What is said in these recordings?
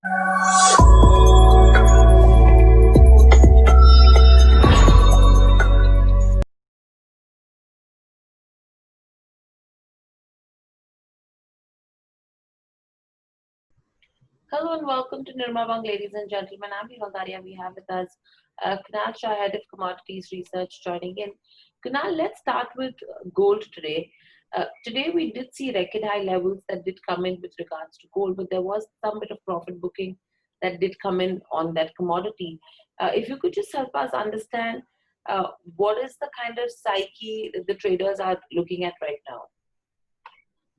Hello and welcome to Nirmal, ladies and gentlemen. I'm Daria. We have with us Kunal, Shah, head of Commodities Research, joining in. Kunal, let's start with gold today. Today we did see record high levels that did come in with regards to gold, but there was some bit of profit booking that did come in on that commodity. If you could just help us understand what is the kind of psyche that the traders are looking at right now?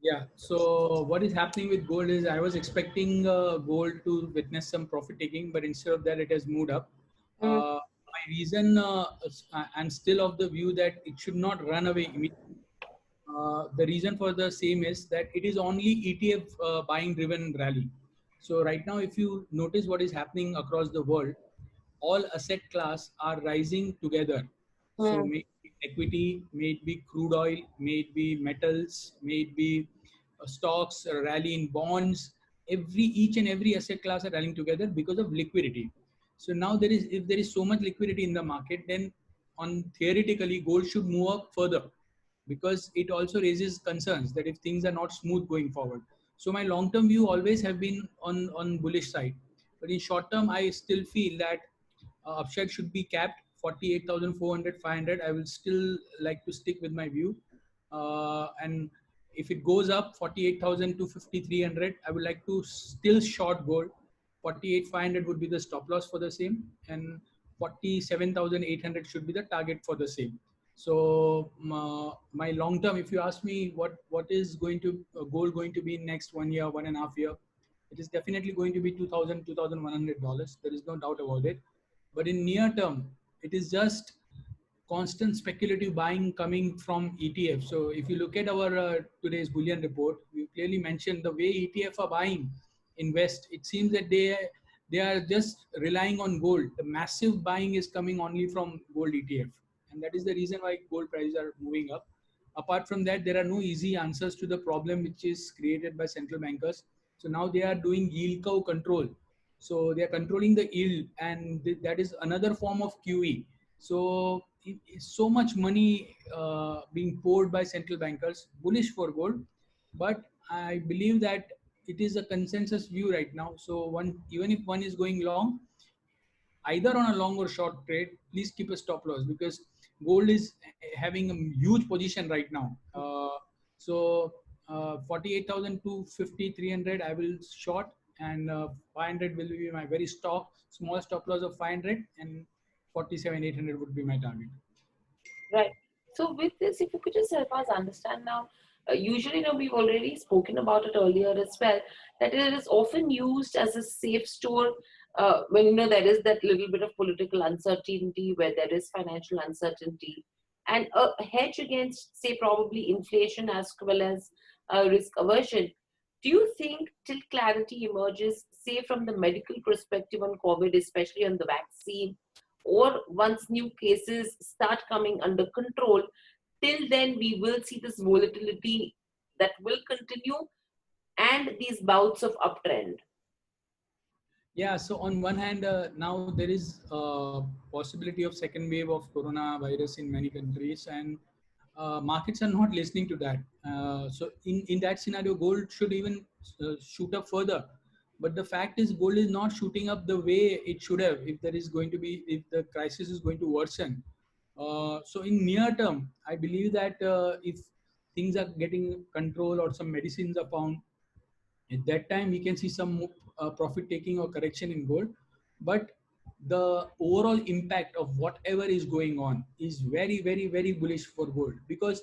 Yeah. So what is happening with gold is I was expecting gold to witness some profit taking, but instead of that, it has moved up. Mm, My reason, I'm still of the view that it should not run away immediately. The reason for the same is that it is only ETF buying driven rally. So right now, if you notice what is happening across the world, all asset class are rising together. So mm, may it be equity, may it be crude oil, may it be metals, may it be stocks, rally in bonds. Each and every asset class are rallying together because of liquidity. So now if there is so much liquidity in the market, then on theoretically gold should move up further because it also raises concerns that if things are not smooth going forward. So my long-term view always have been on bullish side, but in short term, I still feel that upside should be capped 48,400, 500. I will still like to stick with my view. And if it goes up 48,000 to 5300, I would like to still short gold. 48,500 would be the stop loss for the same, and 47,800 should be the target for the same. So my long term, if you ask me what is going to gold going to be in next 1 year, 1.5 year, it is definitely going to be 2,000, $2,100. There is no doubt about it. But in near term, it is just constant speculative buying coming from ETF. So if you look at our today's bullion report, we clearly mentioned the way ETF are buying in West. It seems that they are just relying on gold. The massive buying is coming only from gold ETF, and that is the reason why gold prices are moving up. Apart from that, there are no easy answers to the problem which is created by central bankers. So now they are doing yield curve control. So they are controlling the yield, and that is another form of QE. So so much money being poured by central bankers, bullish for gold, but I believe that it is a consensus view right now. So even if one is going long, either on a long or short trade, please keep a stop loss because gold is having a huge position right now. So 48,000 to 5300, I will short, and 500 will be my very small stop loss of 500, and 47,800 would be my target. right. So with this, if you could just help us understand now, usually, we've already spoken about it earlier as well, that it is often used as a safe store when, there is that little bit of political uncertainty, where there is financial uncertainty, and a hedge against, say, probably inflation as well as risk aversion. Do you think till clarity emerges, say, from the medical perspective on COVID, especially on the vaccine, or once new cases start coming under control, till then we will see this volatility that will continue and these bouts of uptrend? Yeah, so on one hand, now there is a possibility of second wave of coronavirus in many countries, and markets are not listening to that. So in that scenario, gold should even shoot up further. But the fact is, gold is not shooting up the way it should have if the crisis is going to worsen. So in near term, I believe that if things are getting control or some medicines are found, at that time we can see some profit taking or correction in gold, but the overall impact of whatever is going on is very, very, very bullish for gold because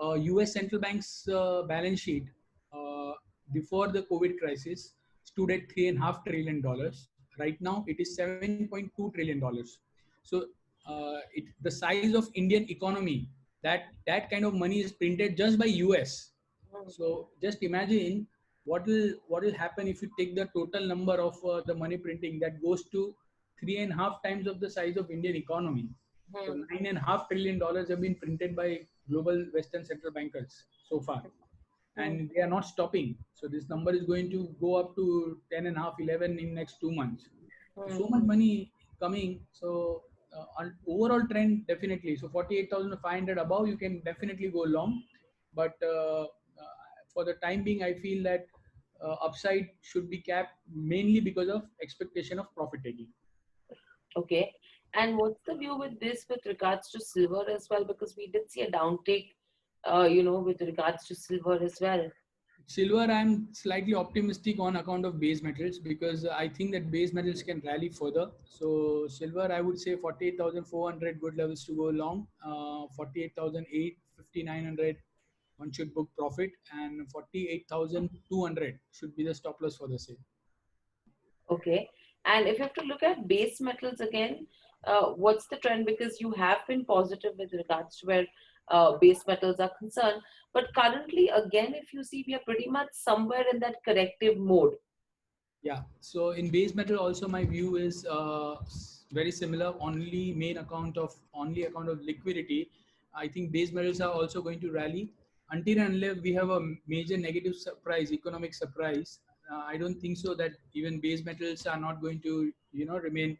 US central bank's balance sheet uh, before the COVID crisis stood at $3.5 trillion. Right now it is $7.2 trillion. So the size of Indian economy, that kind of money is printed just by US. So just imagine what will happen if you take the total number of the money printing that goes to 3.5 times of the size of Indian economy. So Hmm. $9.5 trillion have been printed by global Western central bankers so far. Hmm. and they are not stopping. So this number is going to go up to 10 and a half, 11 in next 2 months. So much Hmm. money coming. So on overall trend definitely. So 48,500 above, you can definitely go long. But for the time being, I feel that upside should be capped mainly because of expectation of profit taking. Okay. And what's the view with this with regards to silver as well? Because we did see a downtake, with regards to silver as well. Silver, I'm slightly optimistic on account of base metals because I think that base metals can rally further. So silver, I would say 48,400 good levels to go long. 48,800, 5,900 one should book profit, and 48,200 should be the stop loss for the sale. Okay. And if you have to look at base metals again, what's the trend? Because you have been positive with regards to where base metals are concerned. But currently, again, if you see, we are pretty much somewhere in that corrective mode. Yeah. So in base metal also my view is very similar. Only account of liquidity. I think base metals are also going to rally until and unless we have a major negative surprise, economic surprise. I don't think so that even base metals are not going to remain.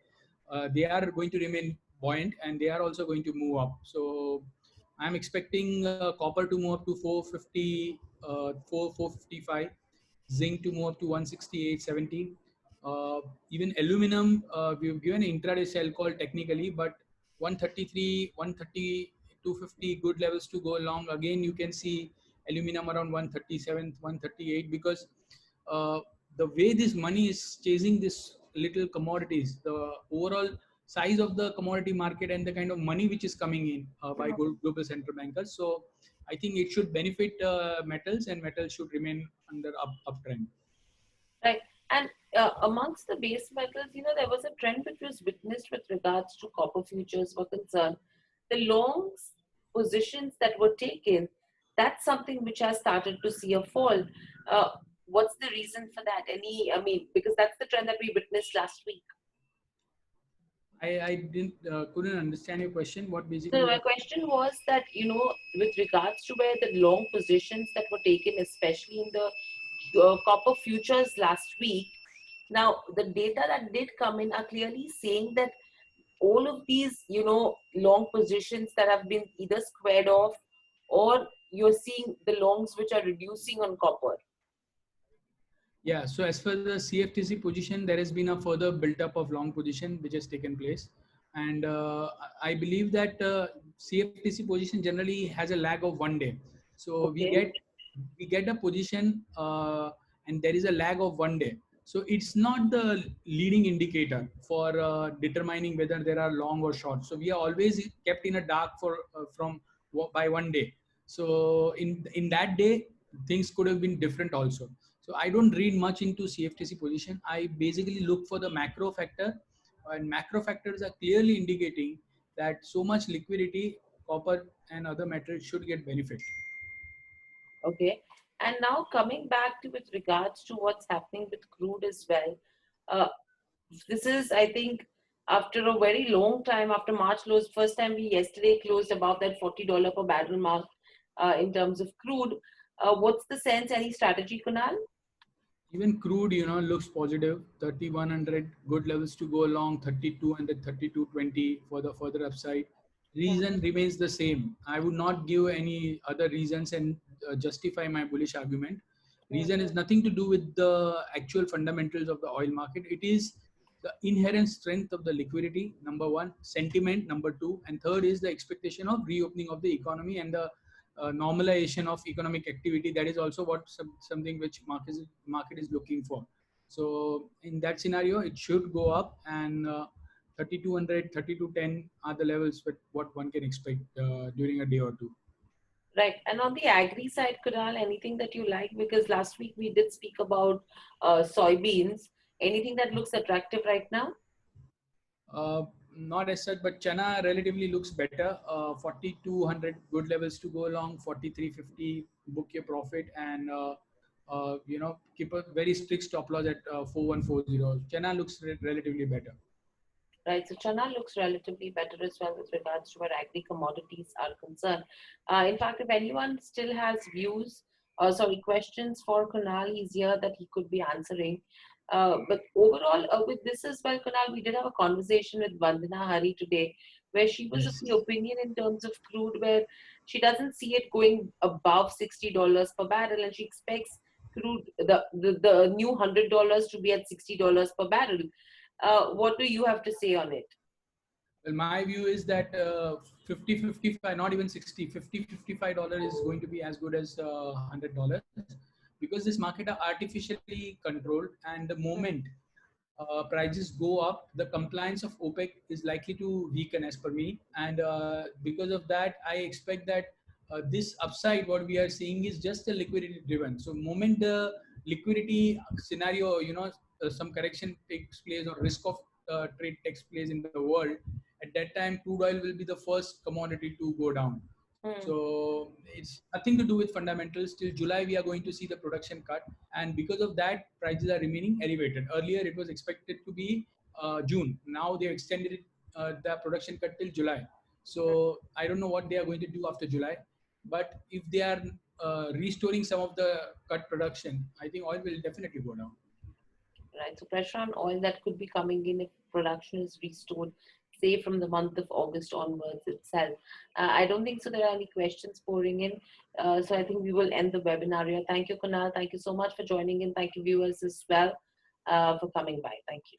They are going to remain buoyant and they are also going to move up. So I'm expecting copper to move up to 450, 455, zinc to move up to 168.70. Even aluminum, we've given an intraday sell call technically, but 133, 130, 250 good levels to go along. Again, you can see aluminum around 137, 138 because uh, the way this money is chasing this little commodities, the overall size of the commodity market and the kind of money which is coming in by global central bankers. So I think it should benefit metals, and metals should remain under uptrend. Right. And amongst the base metals, there was a trend which was witnessed with regards to copper futures were concerned. The long positions that were taken, that's something which has started to see a fall. Uh, what's the reason for that? Because that's the trend that we witnessed last week. I didn't couldn't understand your question. What So basically my what? question was that, with regards to where the long positions that were taken, especially in the copper futures last week, now the data that did come in are clearly saying that all of these, long positions that have been either squared off or you're seeing the longs which are reducing on copper. Yeah. So as for the CFTC position, there has been a further built up of long position which has taken place, and I believe that CFTC position generally has a lag of 1 day. So Okay. we get a position and there is a lag of 1 day. So it's not the leading indicator for determining whether there are long or short. So we are always kept in a dark for from by 1 day. So in that day things could have been different also. So I don't read much into CFTC position. I basically look for the macro factor, and macro factors are clearly indicating that so much liquidity, copper and other metals should get benefit. Okay. And now coming back to with regards to what's happening with crude as well. Uh, this is, I think, after a very long time, after March lows, first time we yesterday closed above that $40 per barrel mark in terms of crude. What's the sense? Any strategy, Kunal? Even crude, looks positive. 3,100 good levels to go along. 3,200, 3,220 for the further upside. Reason remains the same. I would not give any other reasons and justify my bullish argument. Hmm. Reason is nothing to do with the actual fundamentals of the oil market. It is the inherent strength of the liquidity, number one, sentiment, number two, and third is the expectation of reopening of the economy and the normalization of economic activity. That is also what something which market is looking for. So in that scenario it should go up, and 3200 are the levels with what one can expect during a day or two. Right. And on the agri side, Kunal, anything that you like? Because last week we did speak about soybeans. Anything that looks attractive right now? uh, Not as such, but chana relatively looks better. 4200 good levels to go along. 4350 book your profit, and keep a very strict stop loss at 4140. Chana looks relatively better. Right. So Chana looks relatively better as well with regards to where agri commodities are concerned. In fact, if anyone still has views sorry, questions for Kunal. He's here that he could be answering. But overall, with this as well, Kunal, we did have a conversation with Vandana Hari today, where she was of Yes. the opinion in terms of crude, where she doesn't see it going above $60 per barrel, and she expects crude the new $100 to be at $60 per barrel. What do you have to say on it? Well, my view is that 50, 55, not even 60, 50, $55 is going to be as good as $100 because this market are artificially controlled, and the moment prices go up, the compliance of OPEC is likely to weaken as per me. And because of that, I expect that this upside, what we are seeing is just a liquidity driven. So moment the liquidity scenario, some correction takes place or risk of trade takes place in the world, at that time, crude oil will be the first commodity to go down. Hmm. So it's nothing to do with fundamentals. Till July, we are going to see the production cut, and because of that, prices are remaining elevated. Earlier, it was expected to be June. Now they have extended it, the production cut till July. So I don't know what they are going to do after July, but if they are restoring some of the cut production, I think oil will definitely go down. Right. So pressure on oil that could be coming in if production is restored, say from the month of August onwards itself. I don't think so. There are any questions pouring in. So I think we will end the webinar here. Thank you, Kunal. Thank you so much for joining in. Thank you, viewers, as well, for coming by. Thank you.